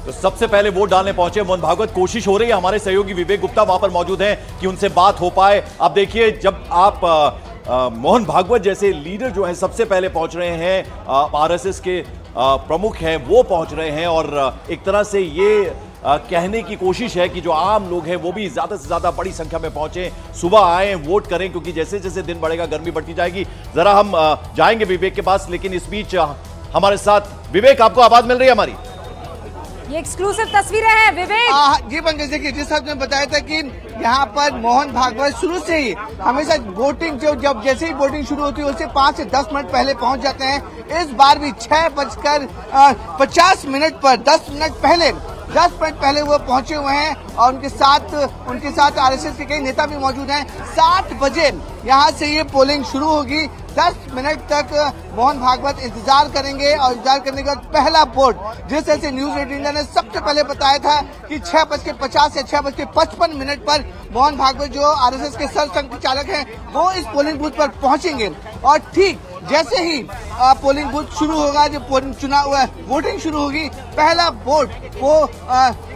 तो सबसे पहले वोट डालने पहुंचे मोहन भागवत। कोशिश हो रही है, हमारे सहयोगी विवेक गुप्ता वहां पर मौजूद हैं कि उनसे बात हो पाए। अब देखिए, जब आप मोहन भागवत जैसे लीडर जो है सबसे पहले पहुंच रहे हैं, आरएसएस के प्रमुख हैं वो पहुंच रहे हैं, और एक तरह से ये कहने की कोशिश है कि जो आम लोग हैं वो भी ज्यादा से ज्यादा बड़ी संख्या में पहुंचे, सुबह आए, वोट करें, क्योंकि जैसे जैसे दिन बढ़ेगा गर्मी बढ़ती जाएगी। जरा हम जाएंगे विवेक के पास, लेकिन इस बीच हमारे साथ विवेक, आपको आवाज मिल रही है हमारी? ये एक्सक्लूसिव तस्वीरें हैं विवेक। जी पंकज, देखिए जिस हिसाब से बताया था कि यहाँ पर मोहन भागवत शुरू से ही हमेशा वोटिंग जब जैसे ही वोटिंग शुरू होती है उससे 5 से 10 मिनट पहले पहुँच जाते हैं। इस बार भी 6:50 पर 10 मिनट पहले वो पहुंचे हुए हैं, और उनके साथ आरएसएस के कई नेता भी मौजूद हैं। 7 बजे यहाँ से ये पोलिंग शुरू होगी। 10 मिनट तक मोहन भागवत इंतजार करेंगे, और इंतजार करने के बाद पहला वोट, जिस तरह से न्यूज 18 इंडिया ने सबसे पहले बताया था कि 6:50 या 6:55 पर मोहन भागवत जो आरएसएस के सरसंघचालक हैं वो इस पोलिंग बूथ पर पहुंचेंगे, और ठीक जैसे ही पोलिंग बूथ शुरू होगा, जो वोटिंग शुरू होगी, पहला वोट वो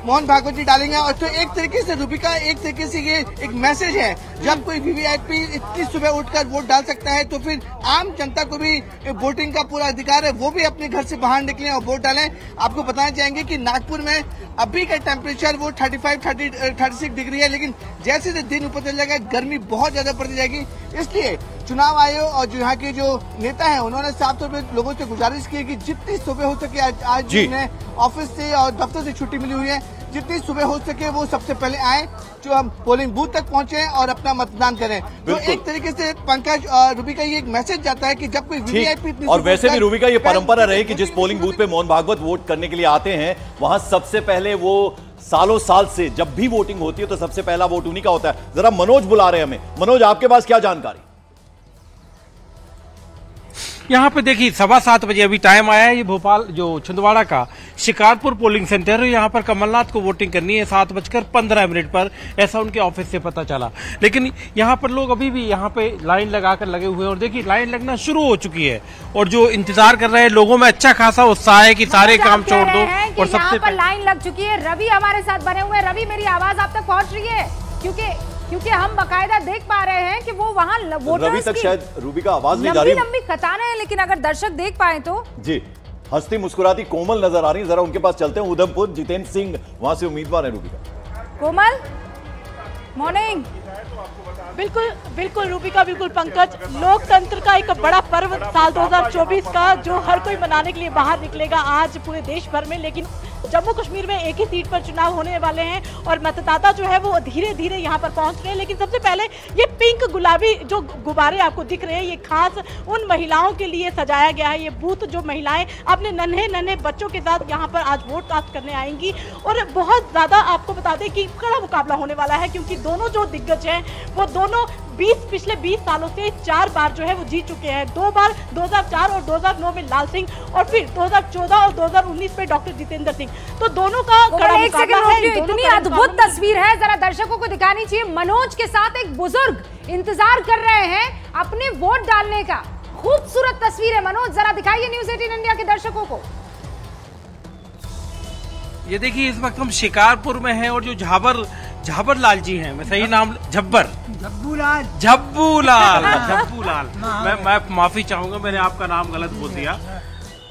मोहन भागवत जी डालेंगे। और तो एक तरीके से रूबिका, एक तरीके से ये एक मैसेज है, जब कोई वीवीआईपी इतनी सुबह उठकर वोट डाल सकता है तो फिर आम जनता को भी वोटिंग का पूरा अधिकार है, वो भी अपने घर से बाहर निकलें और वोट डालें। आपको बताना चाहेंगे कि नागपुर में अभी का टेम्परेचर वो 36 डिग्री है, लेकिन जैसे जैसे दिन ऊपर चल जाएगा गर्मी बहुत ज्यादा बढ़ती जाएगी। इसलिए चुनाव आयोग और जो यहाँ के जो नेता हैं उन्होंने साफ तौर पर लोगों से गुजारिश की है कि जितनी सुबह हो सके, आज उन्हें ऑफिस से और दफ्तर से छुट्टी मिली हुई है, जितनी सुबह हो सके वो सबसे पहले आए, जो हम पोलिंग बूथ तक पहुंचे और अपना मतदान करें। तो एक तरीके से पंकज और रूबिका ये एक मैसेज जाता है कि जब कोई वीवीआईपी, और वैसे भी रूबिका ये परंपरा रही कि जिस पोलिंग बूथ पे मोहन भागवत वोट करने के लिए आते हैं वहां सबसे पहले वो सालों साल से जब भी वोटिंग होती है तो सबसे पहला वोट उन्हीं का होता है। जरा मनोज बुला रहे हैं हमें। मनोज, आपके पास क्या जानकारी? यहाँ पे देखिए 7:15 बजे अभी टाइम आया है। ये भोपाल जो छिंदवाड़ा का शिकारपुर पोलिंग सेंटर है, यहाँ पर कमलनाथ को वोटिंग करनी है 7:15 पर, ऐसा उनके ऑफिस से पता चला। लेकिन यहाँ पर लोग अभी भी यहाँ पे लाइन लगाकर लगे हुए हैं, और देखिए लाइन लगना शुरू हो चुकी है, और जो इंतजार कर रहे हैं लोगों में अच्छा खासा उत्साह है कि सारे काम छोड़ दो। और सबसे पहले लाइन लग चुकी है। रवि हमारे साथ बने हुए हैं। रवि, मेरी आवाज आप तक पहुँच रही है? क्योंकि हम बकायदा देख पा रहे हैं कि वो वहाँ रवि तक शायद रूबिका आवाज नहीं जा रही, लंबी कतारें हैं, लेकिन अगर दर्शक देख पाए तो जी हंसती मुस्कुराती कोमल नजर आ रही है। जरा उनके पास चलते हैं। उधमपुर जितेंद्र सिंह वहां से उम्मीदवार है। रूबिका, कोमल, मॉर्निंग। बिल्कुल रूबिका, बिल्कुल पंकज, लोकतंत्र का एक बड़ा पर्व साल 2024 का जो हर कोई मनाने के लिए बाहर निकलेगा आज पूरे देश भर में। लेकिन जम्मू कश्मीर में एक ही सीट पर चुनाव होने वाले हैं, और मतदाता जो है वो धीरे धीरे यहाँ पर पहुँच रहे हैं। लेकिन सबसे पहले ये पिंक गुलाबी जो गुब्बारे आपको दिख रहे हैं, ये खास उन महिलाओं के लिए सजाया गया है। ये बूथ जो महिलाएं अपने नन्हे बच्चों के साथ यहाँ पर आज वोट कास्ट करने आएंगी, और बहुत ज्यादा आपको बता दें कि कड़ा मुकाबला होने वाला है, क्योंकि दोनों जो दिग्गज हैं वो दोनों पिछले 20 सालों से 4 बार जो है वो जीत चुके हैं। 2 बार 2004 और 2009 में लाल सिंह, और फिर 2014 और 2019 में डॉक्टर जितेंद्र सिंह। तो दोनों का कड़ा मुकाबला है। इतनी अद्भुत तस्वीर है, जरा दर्शकों को दिखानी चाहिए। मनोज के साथ एक बुजुर्ग इंतजार कर रहे हैं अपने वोट डालने का। खूबसूरत तस्वीर है मनोज, जरा दिखाइए न्यूज 18 इंडिया के दर्शकों को। ये देखिए इस वक्त हम शिकारपुर में हैं, और जो झाबर लाल जी हैं, मैं सही नाम झब्बूलाल मैं माफी चाहूंगा, मैंने आपका नाम गलत बोल दिया।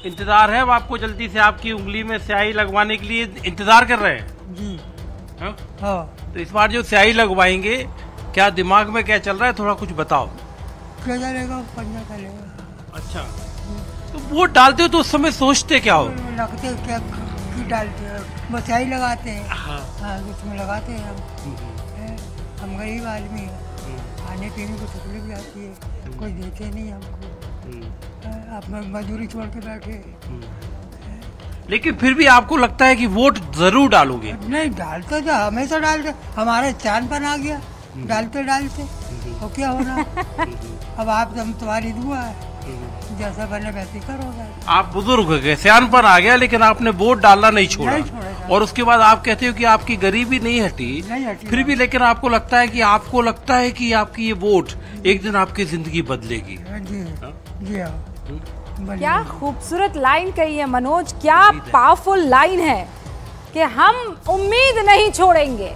इंतजार है, अब आपको जल्दी से आपकी उंगली में स्याही लगवाने के लिए इंतजार कर रहे हैं जी। हाँ। तो इस बार जो स्याही लगवाएंगे, क्या दिमाग में क्या चल रहा है, थोड़ा कुछ बताओ। क्या चलेगा, पंजा चलेगा। अच्छा, तो वोट डालते हो तो उस समय सोचते क्या हो? लगते क्या डालते हैं, बस स्याही लगाते हैं। हाँ, उसमें लगाते हैं हम गरीब आदमी हैं, खाने पीने को तकलीफ भी आती है, कोई देते नहीं हमको, आप मजदूरी छोड़ के बैठे। लेकिन फिर भी आपको लगता है कि वोट जरूर डालोगे? नहीं, डालते तो हमेशा डालते, हमारे चांद पर आ गया डालते तो क्या होना। अब आप तुम्हारी दुआ है, जैसा बने वैसे करोगे। आप बुजुर्ग हो गए, सियानपन आ गया, लेकिन आपने वोट डालना नहीं छोड़ा। और उसके बाद आप कहते हो कि आपकी गरीबी नहीं हटी, फिर भी लेकिन आपको लगता है कि आपकी ये वोट एक दिन आपकी जिंदगी बदलेगी। जी हाँ। क्या खूबसूरत लाइन कही है मनोज, क्या पावरफुल लाइन है कि हम उम्मीद नहीं छोड़ेंगे।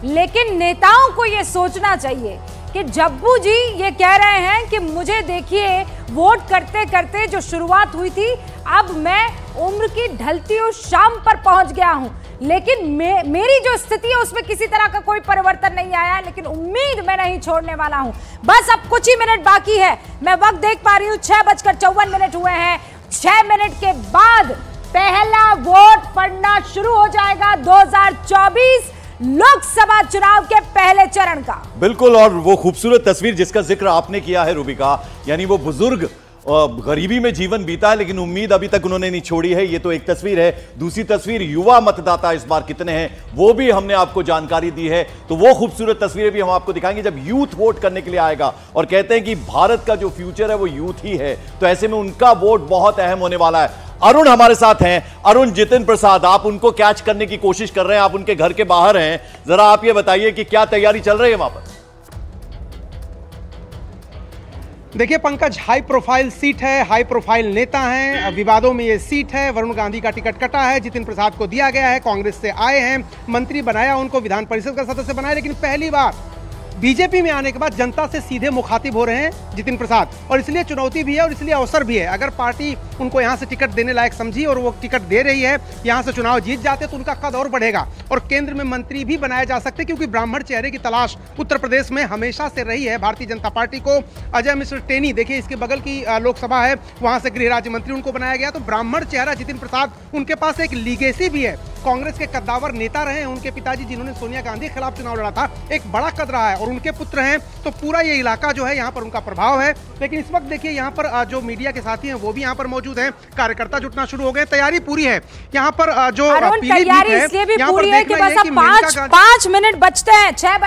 लेकिन नेताओं को ये सोचना चाहिए कि जब्बू जी ये कह रहे हैं कि मुझे देखिए वोट करते करते जो शुरुआत हुई थी, अब मैं उम्र की ढलती हुई शाम पर पहुंच गया हूं, लेकिन मेरी जो स्थिति है उसमें किसी तरह का कोई परिवर्तन नहीं आया, लेकिन उम्मीद मैं नहीं छोड़ने वाला हूं। बस अब कुछ ही मिनट बाकी है, मैं वक्त देख पा रही हूं 6:54 हुए हैं। 6 मिनट के बाद पहला वोट पड़ना शुरू हो जाएगा 2024 लोकसभा चुनाव के पहले चरण का। बिल्कुल, और वो खूबसूरत तस्वीर जिसका जिक्र आपने किया है रूबिका, यानी वो बुजुर्ग गरीबी में जीवन बीता है लेकिन उम्मीद अभी तक उन्होंने नहीं छोड़ी है, ये तो एक तस्वीर है। दूसरी तस्वीर युवा मतदाता इस बार कितने हैं वो भी हमने आपको जानकारी दी है, तो वो खूबसूरत तस्वीरें भी हम आपको दिखाएंगे जब यूथ वोट करने के लिए आएगा। और कहते हैं कि भारत का जो फ्यूचर है वो यूथ ही है, तो ऐसे में उनका वोट बहुत अहम होने वाला है। अरुण हमारे साथ हैं, अरुण जितिन प्रसाद, आप उनको कैच करने की कोशिश कर रहे हैं, आप उनके घर के बाहर हैं, जरा आप ये बताइए कि क्या तैयारी चल रही है वहां पर। देखिए पंकज, हाई प्रोफाइल सीट है, हाई प्रोफाइल नेता हैं, विवादों में ये सीट है। वरुण गांधी का टिकट कटा है, जितिन प्रसाद को दिया गया है, कांग्रेस से आए हैं, मंत्री बनाया उनको, विधान परिषद का सदस्य बनाया, लेकिन पहली बार बीजेपी में आने के बाद जनता से सीधे मुखातिब हो रहे हैं जितिन प्रसाद, और इसलिए चुनौती भी है और इसलिए अवसर भी है। अगर पार्टी उनको यहां से टिकट देने लायक समझी और वो टिकट दे रही है, यहां से चुनाव जीत जाते तो उनका कद और बढ़ेगा और केंद्र में मंत्री भी बनाए जा सकते, क्योंकि ब्राह्मण चेहरे की तलाश उत्तर प्रदेश में हमेशा से रही है भारतीय जनता पार्टी को। अजय मिश्र टेनी, देखिए इसके बगल की लोकसभा है, वहां से गृह राज्य मंत्री उनको बनाया गया, तो ब्राह्मण चेहरा जितिन प्रसाद, उनके पास एक लीगेसी भी है। कांग्रेस के कद्दावर नेता रहे हैं, उनके पिताजी जिन्होंने सोनिया गांधी के खिलाफ चुनाव लड़ा था, एक बड़ा कद रहा है, और उनके पुत्र हैं, तो पूरा ये इलाका जो है यहाँ पर उनका प्रभाव है। लेकिन इस वक्त देखिए यहाँ पर जो मीडिया के साथी हैं वो भी यहाँ पर मौजूद हैं, कार्यकर्ता जुटना शुरू हो गए, तैयारी पूरी है यहाँ पर। जो तैयारी इसलिए भी पूरी है कि बस अब 5 मिनट बचते हैं, 4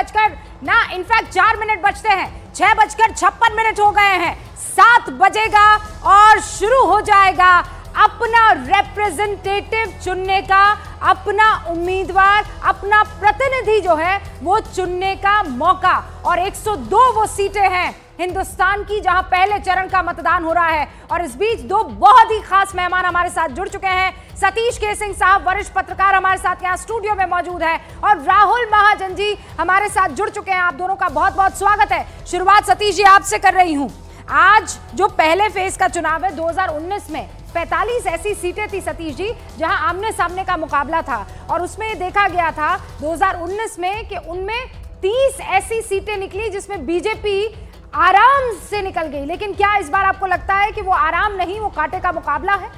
मिनट बचते हैं, 6:56 हो गए हैं, 7 बजेगा और शुरू हो जाएगा अपना रिप्रेजेंटेटिव चुनने का, अपना उम्मीदवार, अपना प्रतिनिधि जो है वो चुनने का मौका। और 102 वो सीटें हैं हिंदुस्तान की जहां पहले चरण का मतदान हो रहा है। और इस बीच 2 बहुत ही खास मेहमान हमारे साथ जुड़ चुके हैं। सतीश के सिंह साहब, वरिष्ठ पत्रकार, हमारे साथ यहाँ स्टूडियो में मौजूद है, और राहुल महाजन जी हमारे साथ जुड़ चुके हैं। आप दोनों का बहुत बहुत स्वागत है। शुरुआत सतीश जी आपसे कर रही हूं। आज जो पहले फेज का चुनाव है 2019 में 45 ऐसी सीटें थी सतीश जी जहां आमने सामने का मुकाबला था, और उसमें देखा गया था 2019 में कि उनमें 30 ऐसी सीटें निकली जिसमें बीजेपी आराम से निकल गई। लेकिन क्या इस बार आपको लगता है कि वो आराम नहीं, वो कांटे का मुकाबला है?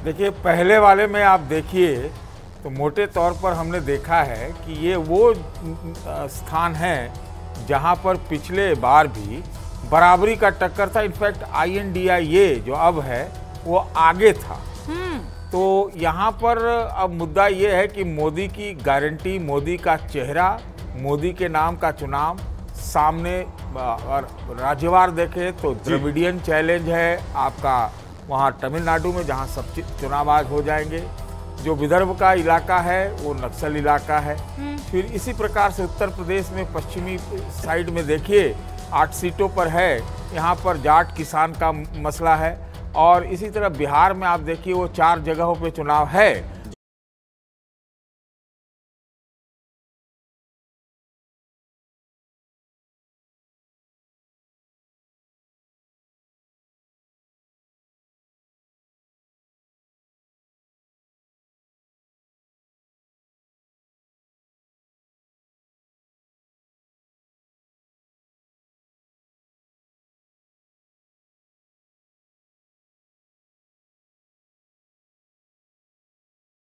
देखिए, पहले वाले में आप देखिए तो मोटे तौर पर हमने देखा है कि ये वो स्थान है जहां पर पिछले बार भी बराबरी का टक्कर था। इनफैक्ट INDIA जो अब है वो आगे था। तो यहाँ पर अब मुद्दा ये है कि मोदी की गारंटी, मोदी का चेहरा, मोदी के नाम का चुनाव सामने। और राज्यवार देखें तो द्रविडियन चैलेंज है आपका वहाँ तमिलनाडु में, जहाँ सब चुनाव आज हो जाएंगे। जो विदर्भ का इलाका है वो नक्सल इलाका है। फिर इसी प्रकार से उत्तर प्रदेश में पश्चिमी साइड में देखिए 8 सीटों पर है, यहाँ पर जाट किसान का मसला है। और इसी तरह बिहार में आप देखिए वो 4 जगहों पे चुनाव है।